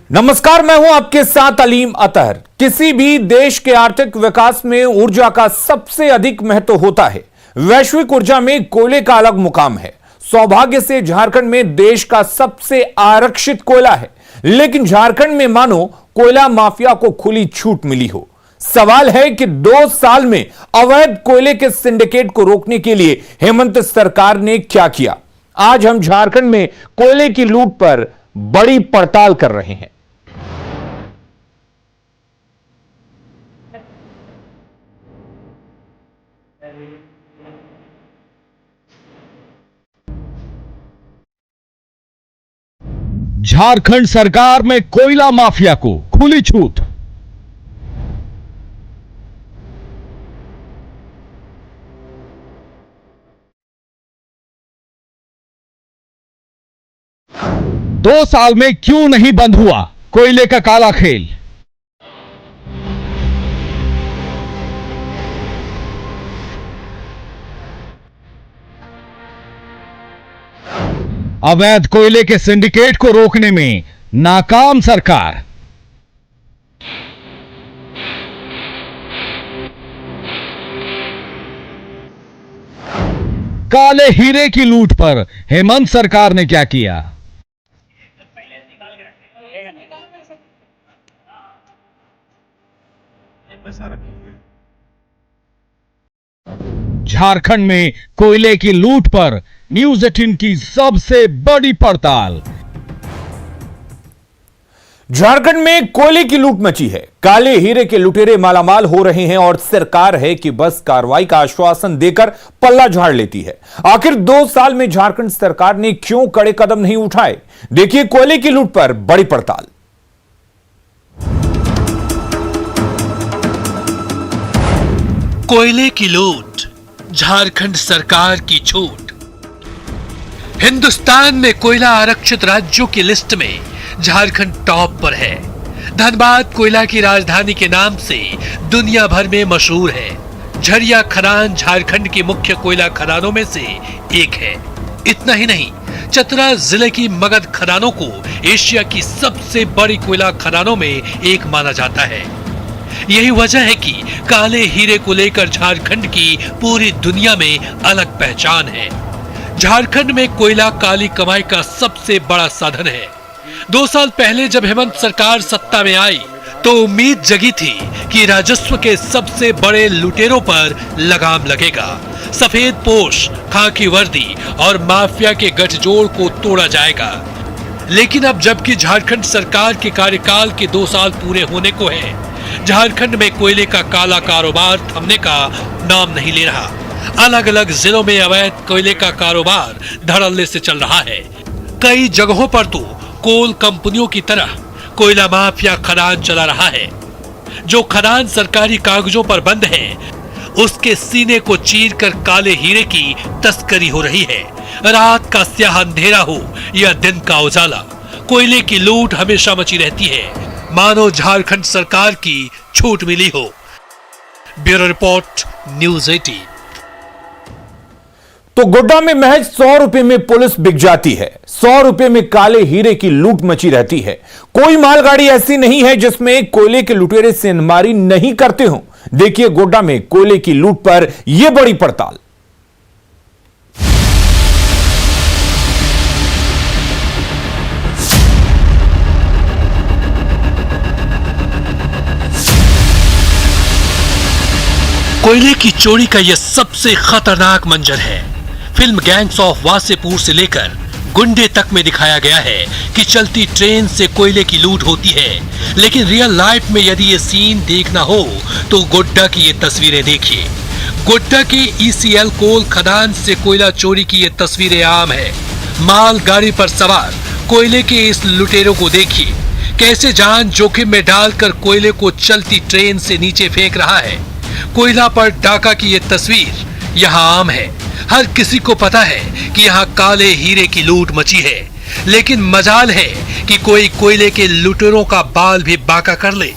नमस्कार, मैं हूं आपके साथ अलीम अतहर। किसी भी देश के आर्थिक विकास में ऊर्जा का सबसे अधिक महत्व होता है। वैश्विक ऊर्जा में कोयले का अलग मुकाम है। सौभाग्य से झारखंड में देश का सबसे आरक्षित कोयला है, लेकिन झारखंड में मानो कोयला माफिया को खुली छूट मिली हो। सवाल है कि 2 साल में अवैध कोयले के सिंडिकेट को रोकने के लिए हेमंत सरकार ने क्या किया। आज हम झारखंड में कोयले की लूट पर बड़ी पड़ताल कर रहे हैं। झारखंड सरकार में कोयला माफिया को खुली छूट। दो साल में क्यों नहीं बंद हुआ कोयले का काला खेल। अवैध कोयले के सिंडिकेट को रोकने में नाकाम सरकार। काले हीरे की लूट पर हेमंत सरकार ने क्या किया। झारखंड में कोयले की लूट पर न्यूज 18 की सबसे बड़ी पड़ताल। झारखंड में कोयले की लूट मची है। काले हीरे के लुटेरे मालामाल हो रहे हैं और सरकार है कि बस कार्रवाई का आश्वासन देकर पल्ला झाड़ लेती है। आखिर 2 साल में झारखंड सरकार ने क्यों कड़े कदम नहीं उठाए। देखिए कोयले की लूट पर बड़ी पड़ताल। कोयले की लूट, झारखंड सरकार की छूट। हिंदुस्तान में कोयला आरक्षित राज्यों की लिस्ट में झारखंड टॉप पर है। धनबाद कोयला की राजधानी के नाम से दुनिया भर में मशहूर है। झरिया खदान झारखंड की मुख्य कोयला खदानों में से एक है। इतना ही नहीं, चतरा जिले की मगध खदानों को एशिया की सबसे बड़ी कोयला खदानों में एक माना जाता है। यही वजह है कि काले हीरे को लेकर झारखंड की पूरी दुनिया में अलग पहचान है। झारखंड में कोयला काली कमाई का सबसे बड़ा साधन है। 2 साल पहले जब हेमंत सरकार सत्ता में आई तो उम्मीद जगी थी कि राजस्व के सबसे बड़े लुटेरों पर लगाम लगेगा। सफेद पोश, खाकी वर्दी और माफिया के गठजोड़ को तोड़ा जाएगा। लेकिन अब जबकि झारखंड सरकार के कार्यकाल के 2 साल पूरे होने को है, झारखंड में कोयले का काला कारोबार थमने का नाम नहीं ले रहा। अलग अलग जिलों में अवैध कोयले का कारोबार धड़ल्ले से चल रहा है। कई जगहों पर तो कोल कंपनियों की तरह कोयला माफिया खदान चला रहा है। जो खदान सरकारी कागजों पर बंद है, उसके सीने को चीरकर काले हीरे की तस्करी हो रही है। रात का स्याह अंधेरा हो या दिन का उजाला, कोयले की लूट हमेशा मची रहती है, मानो झारखंड सरकार की छूट मिली हो। Bureau report, news 18। तो गोड्डा में महज 100 रुपए में पुलिस बिक जाती है। 100 रुपए में काले हीरे की लूट मची रहती है। कोई मालगाड़ी ऐसी नहीं है जिसमें कोयले के लुटेरे सेंधमारी नहीं करते हों। देखिए गोड्डा में कोयले की लूट पर यह बड़ी पड़ताल। कोयले की चोरी का यह सबसे खतरनाक मंजर है। फिल्म गैंग्स ऑफ वासेपुर से लेकर गुंडे तक में दिखाया गया है कि चलती ट्रेन से कोयले की लूट होती है। लेकिन रियल लाइफ में यदि ये सीन देखना हो तो गोड्डा की ये तस्वीरें देखिए। गोड्डा के ECL कोल खदान से कोयला चोरी की ये तस्वीरें आम है। माल गाड़ी पर सवार कोयले के इस लुटेरों को देखिए, कैसे जान जोखिम में डालकर कोयले को चलती ट्रेन से नीचे फेंक रहा है। कोयला पर डाका की ये तस्वीर यहाँ आम है। हर किसी को पता है कि यहाँ काले हीरे की लूट मची है। लेकिन मजाल है कि कोई कोयले के लुटेरों का बाल भी बांका कर ले।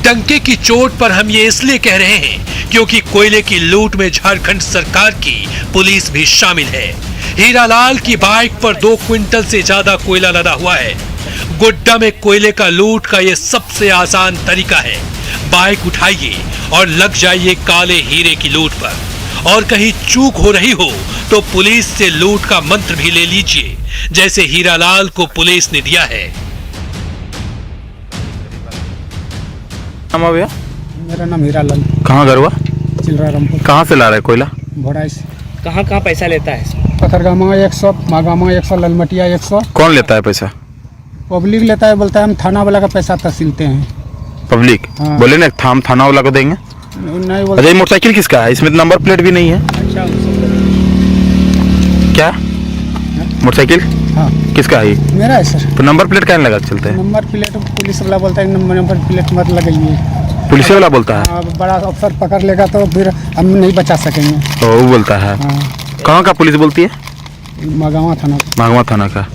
डंके की चोट पर हम ये इसलिए कह रहे हैं क्योंकि कोयले की लूट में झारखंड सरकार की पुलिस भी शामिल है। हीरालाल की बाइक पर 2 क्विंटल से ज्यादा कोयला लदा हुआ है। गोड्डा में कोयले का लूट का ये सबसे आसान तरीका है। बाइक उठाइए और लग जाइए काले हीरे की लूट पर। और कहीं चूक हो रही हो तो पुलिस से लूट का मंत्र भी ले लीजिए, जैसे हीरालाल को पुलिस ने दिया है। नाम है भैया? मेरा नाम हीरालाल। कहाँ घर हुआ? चिलरा रामपुर। कहाँ से ला रहा है कोयला? भोड़ाई से। कहाँ कहाँ पैसा लेता है? पथरगामा 100, मागामा 100, ललमटिया 100। कौन लेता है पैसा? पब्लिक लेता है, बोलता है हम थाना वाला का पैसा तहसीलते हैं। पब्लिक? हाँ। बोले ना थाना वाला को देंगे। नहीं अच्छा, ये मोटरसाइकिल किसका है? इसमें नंबर प्लेट भी नहीं है। अच्छा। क्या मोटरसाइकिल? हाँ किसका है? मेरा है सर। तो नंबर प्लेट क्या लगा के चलते हैं? नंबर प्लेट पुलिस वाला बोलता है नंबर प्लेट मत लगाइए। पुलिस वाला बोलता है? हाँ, बड़ा अफसर पकड़ लेगा तो फिर हम नहीं बचा सकेंगे। वो बोलता है। हाँ। कहाँ का पुलिस बोलती है? मागामा थाना। मागवा थाना का।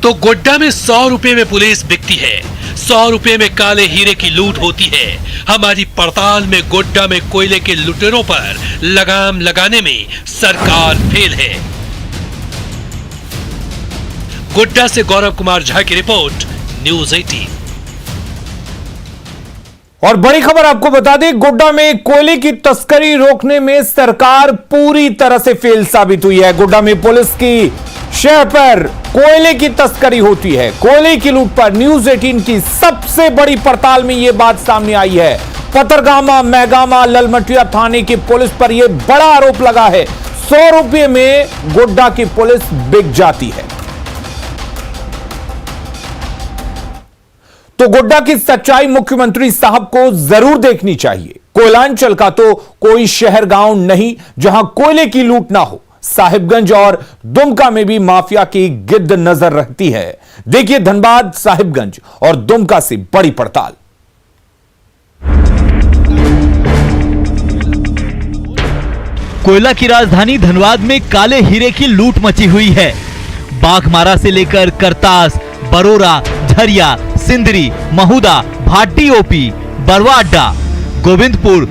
तो गोड्डा में 100 रुपए में पुलिस बिकती है, 100 रुपए में काले हीरे की लूट होती है। हमारी पड़ताल में गोड्डा में कोयले के लुटेरों पर लगाम लगाने में सरकार फेल है। गोड्डा से गौरव कुमार झा की रिपोर्ट, न्यूज़ 18। और बड़ी खबर आपको बता दें, गोड्डा में कोयले की तस्करी रोकने में सरकार पूरी तरह से फेल साबित हुई है। गोड्डा में पुलिस की शह पर कोयले की तस्करी होती है। कोयले की लूट पर न्यूज़ 18 की सबसे बड़ी पड़ताल में यह बात सामने आई है। पथरगामा, मैगामा, ललमटिया थाने की पुलिस पर यह बड़ा आरोप लगा है। 100 रुपए में गोड्डा की पुलिस बिक जाती है। तो गोड्डा की सच्चाई मुख्यमंत्री साहब को जरूर देखनी चाहिए। कोयलांचल का तो कोई शहर गांव नहीं जहां कोयले की लूट ना हो। साहिबगंज और दुमका में भी माफिया की गिद्ध नजर रहती है। देखिए धनबाद, साहिबगंज और दुमका से बड़ी पड़ताल। कोयला की राजधानी धनबाद में काले हीरे की लूट मची हुई है। बाघमारा से लेकर करतास, बरोरा, झरिया, सिंदरी, महुदा, भाटी ओपी, बरवा अड्डा, गोविंदपुर,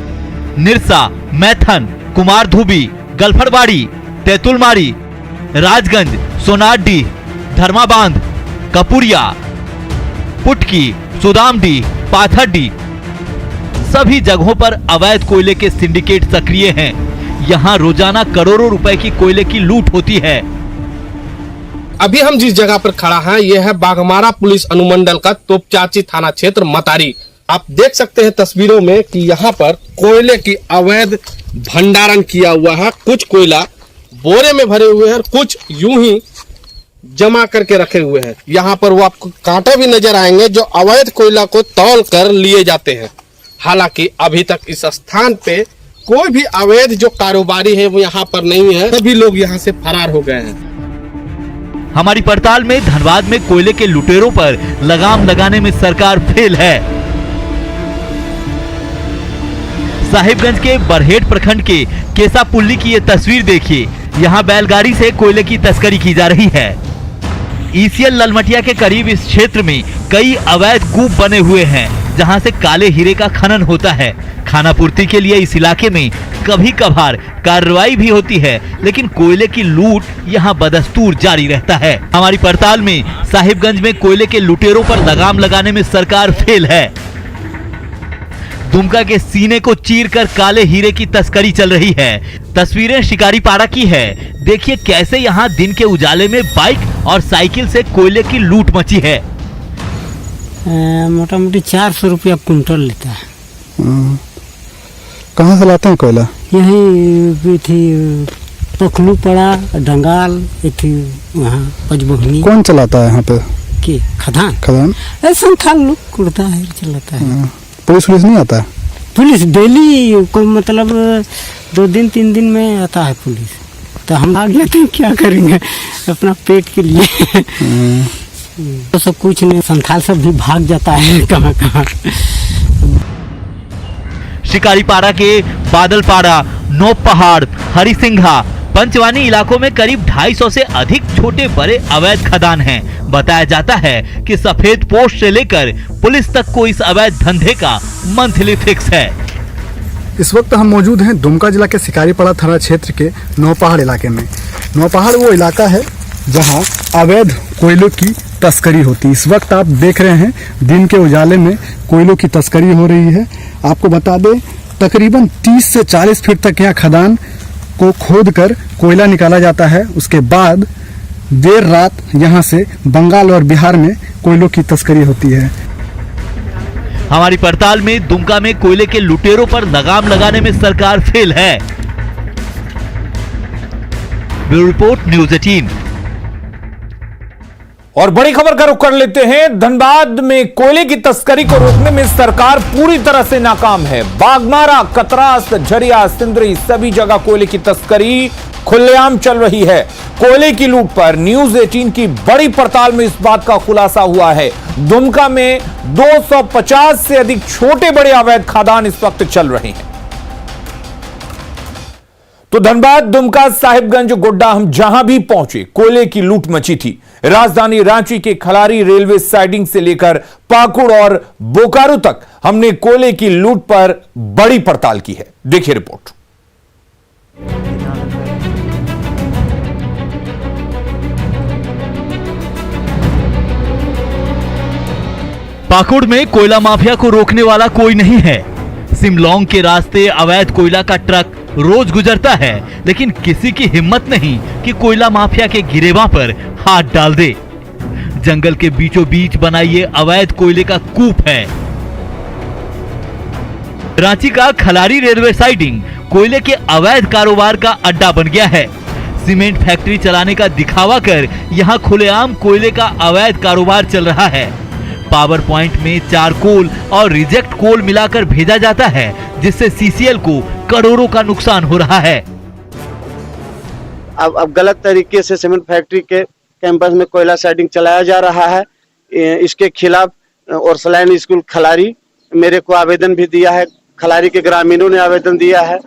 निरसा, मैथन, कुमारधुबी, गलफड़बाड़ी, तेतुलमारी, राजगंज, सोनाडी, धर्माबांध, कपुरिया, पुटकी, सुदामडी, पाथरडी, सभी जगहों पर अवैध कोयले के सिंडिकेट सक्रिय हैं। यहाँ रोजाना करोड़ों रुपए की कोयले की लूट होती है। अभी हम जिस जगह पर खड़ा हैं, यह है बाघमारा पुलिस अनुमंडल का तोपचाची थाना क्षेत्र मतारी। आप देख सकते हैं तस्वीरों में कि यहाँ पर कोयले की अवैध भंडारण किया हुआ है। कुछ कोयला बोरे में भरे हुए हैं और कुछ यूं ही जमा करके रखे हुए हैं। यहाँ पर वो आपको कांटे भी नजर आएंगे जो अवैध कोयला को तौल कर लिए जाते हैं। हालांकि अभी तक इस स्थान पे कोई भी अवैध जो कारोबारी है वो यहाँ पर नहीं है। सभी लोग यहाँ से फरार हो गए हैं। हमारी पड़ताल में धनबाद में कोयले के लुटेरों पर लगाम लगाने में सरकार फेल है। साहिबगंज के बरहेट प्रखंड के केसापुल्ली की ये तस्वीर देखिए। यहाँ बैलगाड़ी से कोयले की तस्करी की जा रही है। ईसीएल ललमटिया के करीब इस क्षेत्र में कई अवैध कूप बने हुए हैं जहां से काले हीरे का खनन होता है। खानापूर्ति के लिए इस इलाके में कभी कभार कार्रवाई भी होती है, लेकिन कोयले की लूट यहां बदस्तूर जारी रहता है। हमारी पड़ताल में साहिबगंज में कोयले के लुटेरों पर लगाम लगाने में सरकार फेल है। दुमका के सीने को चीरकर काले हीरे की तस्करी चल रही है। तस्वीरें शिकारीपाड़ा की है। देखिए कैसे यहाँ दिन के उजाले में बाइक और साइकिल से कोयले की लूट मची है। मोटा मोटी 400 रुपया कुंटल लेता है। कहाँ से लाते हैं कोयला? यही थी पखलू पड़ा, डंगाल, थी वहाँ पचबोहनी। कौन चलाता है यहाँ पे? के खदान खदान ऐसा खाल लोग कुड़ता है, चलाता है। पुलिस नहीं आता? पुलिस डेली को मतलब 2 दिन 3 दिन में आता है पुलिस। तो हम भाग लेते हैं, क्या करेंगे अपना पेट के लिए। तो सब कुछ नहीं, संथाल सब भी भाग जाता है कहाँ कहाँ। शिकारीपाड़ा के बादलपाड़ा, नोप पहाड़, हरिसिंघा, पंचवानी इलाकों में करीब 250 से अधिक छोटे बड़े अवैध खदान हैं। बताया जाता है कि सफेद पोस्ट से लेकर पुलिस तक को इस अवैध धंधे का मंथली फिक्स है। इस वक्त हम मौजूद हैं दुमका जिला के शिकारीपाड़ा थाना क्षेत्र के नौपहाड़ इलाके में। नौपहाड़ वो इलाका है जहां अवैध कोयलों की तस्करी होती है। इस वक्त आप देख रहे हैं दिन के उजाले में कोयलों की तस्करी हो रही है। आपको बता दें तकरीबन 30 से 40 फीट तक यहाँ खदान को खोद कर कोयला निकाला जाता है। उसके बाद देर रात यहाँ से बंगाल और बिहार में कोयलों की तस्करी होती है। हमारी पड़ताल में दुमका में कोयले के लुटेरों पर लगाम लगाने में सरकार फेल है। Bureau report news 18। और बड़ी खबर का रुख कर लेते हैं। धनबाद में कोयले की तस्करी को रोकने में सरकार पूरी तरह से नाकाम है। बागमारा, कतरास, झरिया, सिंदरी सभी जगह कोयले की तस्करी खुलेआम चल रही है। कोयले की लूट पर न्यूज़ 18 की बड़ी पड़ताल में इस बात का खुलासा हुआ है। दुमका में 250 से अधिक छोटे बड़े अवैध खदान इस वक्त चल रहे हैं। तो धनबाद, दुमका, साहिबगंज, गोड्डा हम जहां भी पहुंचे कोयले की लूट मची थी। राजधानी रांची के खलारी रेलवे साइडिंग से लेकर पाकुड़ और बोकारो तक हमने कोयले की लूट पर बड़ी पड़ताल की है। देखिए रिपोर्ट। पाकुड़ में कोयला माफिया को रोकने वाला कोई नहीं है। सिमलोंग के रास्ते अवैध कोयला का ट्रक रोज गुजरता है, लेकिन किसी की हिम्मत नहीं कि कोयला माफिया के गिरेबां पर हाथ डाल दे। जंगल के बीचों बीच बना ये अवैध कोयले का कूप है। रांची का खलारी रेलवे साइडिंग कोयले के अवैध कारोबार का अड्डा बन गया है। सीमेंट फैक्ट्री चलाने का दिखावा कर यहां खुलेआम कोयले का अवैध कारोबार चल रहा है। पावर पॉइंट में चारकोल और रिजेक्ट कोल मिलाकर भेजा जाता है, जिससे सीसीएल को करोड़ों का नुकसान हो रहा है। अब गलत तरीके से सीमेंट फैक्ट्री के कैंपस में कोयला साइडिंग चलाया जा रहा है। इसके खिलाफ और सलाइन स्कूल खलारी मेरे को आवेदन भी दिया है। खलारी के ग्रामीणों ने आवेदन दिया है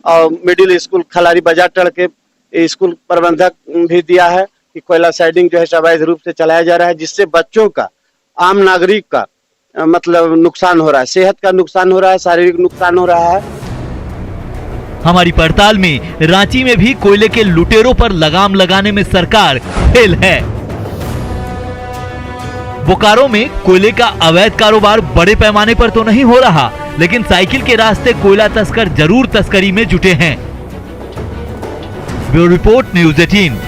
और मिडिल स्कूल खलारी बाजार टड़ के स्कूल प्रबंधक भी दिया है कि कोयला साइडिंग जो है अवैध रूप से चलाया जा रहा है, जिससे बच्चों का, आम नागरिक का मतलब नुकसान हो रहा है, सेहत का नुकसान हो रहा है, शारीरिक नुकसान हो रहा है। हमारी पड़ताल में रांची में भी कोयले के लुटेरों पर लगाम लगाने में सरकार फेल है। बोकारो में कोयले का अवैध कारोबार बड़े पैमाने पर तो नहीं हो रहा, लेकिन साइकिल के रास्ते कोयला तस्कर जरूर तस्करी में जुटे हैं। Bureau report news 18।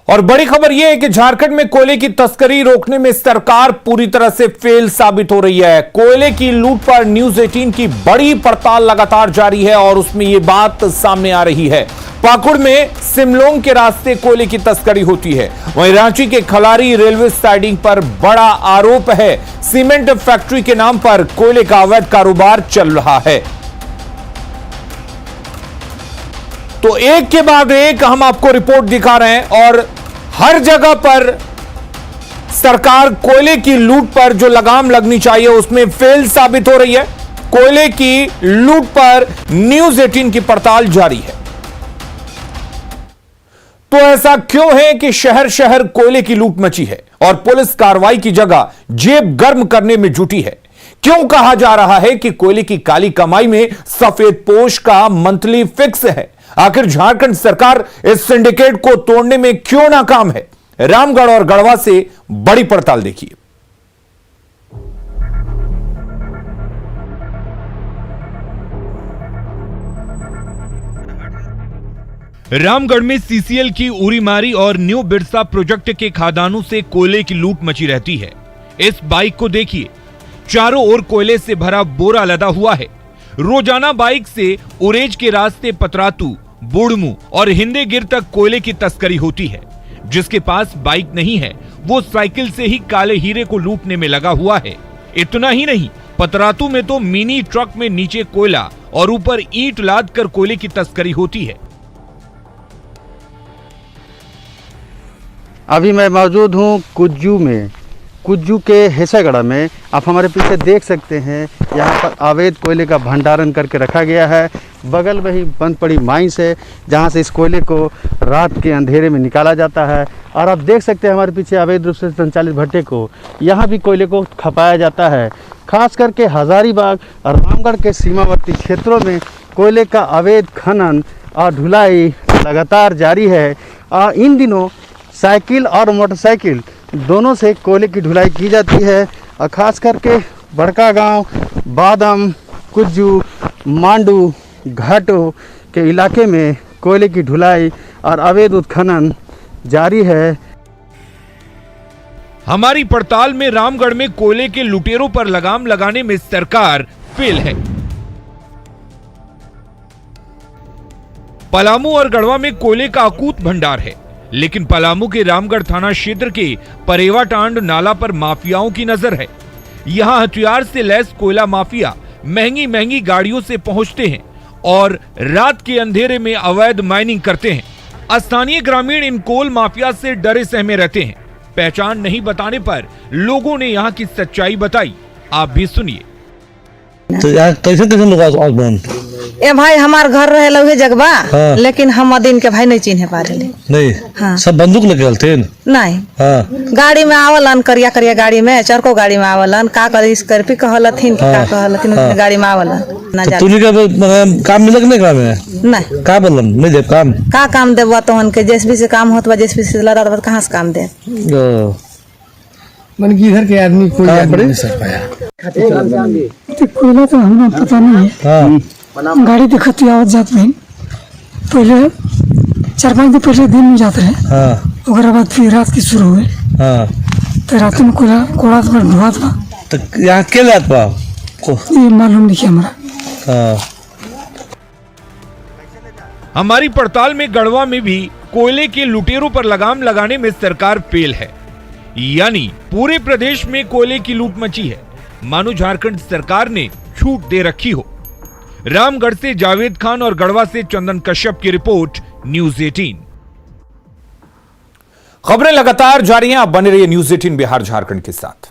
और बड़ी खबर यह है कि झारखंड में कोयले की तस्करी रोकने में सरकार पूरी तरह से फेल साबित हो रही है। कोयले की लूट पर न्यूज़ 18 की बड़ी पड़ताल लगातार जारी है और उसमें यह बात सामने आ रही है। पाकुड़ में सिमलोंग के रास्ते कोयले की तस्करी होती है। वहीं रांची के खलारी रेलवे साइडिंग पर बड़ा आरोप है, सीमेंट फैक्ट्री के नाम पर कोयले का अवैध कारोबार चल रहा है। तो एक के बाद एक हम आपको रिपोर्ट दिखा रहे हैं और हर जगह पर सरकार कोयले की लूट पर जो लगाम लगनी चाहिए उसमें फेल साबित हो रही है। कोयले की लूट पर न्यूज़ 18 की पड़ताल जारी है। तो ऐसा क्यों है कि शहर शहर कोयले की लूट मची है और पुलिस कार्रवाई की जगह जेब गर्म करने में जुटी है? क्यों कहा जा रहा है कि कोयले की काली कमाई में सफेद पोश का मंथली फिक्स है? आखिर झारखंड सरकार इस सिंडिकेट को तोड़ने में क्यों नाकाम है? रामगढ़ और गढ़वा से बड़ी पड़ताल देखिए। रामगढ़ में सीसीएल की उरीमारी और न्यू बिरसा प्रोजेक्ट के खदानों से कोयले की लूट मची रहती है। इस बाइक को देखिए, चारों ओर कोयले से भरा बोरा लदा हुआ है। रोजाना बाइक से उरेज के रास्ते पतरातू, बुड़मू और हिंदेगिर तक कोयले की तस्करी होती है। जिसके पास बाइक नहीं है वो साइकिल से ही काले हीरे को लूटने में लगा हुआ है। इतना ही नहीं, पतरातू में तो मिनी ट्रक में नीचे कोयला और ऊपर ईंट लाद कर कोयले की तस्करी होती है। अभी मैं मौजूद हूँ कुज्जू में, कुज्जू के हेसागढ़ में। आप हमारे पीछे देख सकते हैं यहाँ पर अवैध कोयले का भंडारण करके रखा गया है। बगल में ही बंद पड़ी माइंस है जहाँ से इस कोयले को रात के अंधेरे में निकाला जाता है। और आप देख सकते हैं हमारे पीछे अवैध रूप से संचालित भट्टे को, यहाँ भी कोयले को खपाया जाता है। खास करके हजारीबाग और रामगढ़ के सीमावर्ती क्षेत्रों में कोयले का अवैध खनन और ढुलाई लगातार जारी है। इन दिनों साइकिल और मोटरसाइकिल दोनों से कोयले की ढुलाई की जाती है और ख़ास करके बड़का गांव, बादम, कुज्जू, मांडू, घाटो के इलाके में कोयले की ढुलाई और अवैध उत्खनन जारी है। हमारी पड़ताल में रामगढ़ में कोयले के लुटेरों पर लगाम लगाने में सरकार फेल है। पलामू और गढ़वा में कोयले का अकूत भंडार है, लेकिन पलामू के रामगढ़ थाना क्षेत्र के परेवाटांड नाला पर माफियाओं की नजर है। यहां हथियार से लैस कोयला माफिया महंगी महंगी गाड़ियों से पहुंचते हैं और रात के अंधेरे में अवैध माइनिंग करते हैं। स्थानीय ग्रामीण इन कोल माफिया से डरे सहमे रहते हैं। पहचान नहीं बताने पर लोगों ने यहाँ की सच्चाई बताई, आप भी सुनिए। तो यार कैसे लोग आज बंद ए भाई हमार घर रहे लगे जगबा। हाँ। लेकिन हम दिन के भाई नहीं चिन्हे पा रहे। नहीं। हाँ। सब बंदूक लेके चलते नहीं। हाँ। गाड़ी में आवलन, करिया करिया गाड़ी में, चरको गाड़ी में आवलन, का कर स्कॉर्पियो कहलथिन, हाँ। का कहलथिन, हाँ। गाड़ी में आवलन। तो तूने का काम मिलक नहीं काम है? नहीं। का बोलन नहीं दे काम? का काम देबो तोहन के जेसीबी से काम होत बा, जेसीबी से लड़ा दबा कहां से काम दे? मन की इधर के आदमी कोई नहीं सर पाया। कोयला तो हमें पता नहीं है। हाँ। गाड़ी दिखती आवत जात में पहले 4-5 दिन पहले दिन में जाते हैं। हाँ। ओकरा बाद फिर रात की शुरू हुए। हाँ। तो रात में कोयला कोड़ा तो धुआं था। तो यहाँ के जात बा ये मालूम नहीं हमारा। हाँ। हमारी पड़ताल में गढ़वा में भी कोयले के लुटेरों पर लगाम लगाने में सरकार फेल है। यानी पूरे प्रदेश में कोयले की लूट मची है, मानो झारखंड सरकार ने छूट दे रखी हो। रामगढ़ से जावेद खान और गढ़वा से चंदन कश्यप की रिपोर्ट, न्यूज़ 18। खबरें लगातार जारी हैं, आप बने रहिए न्यूज़ 18 बिहार झारखंड के साथ।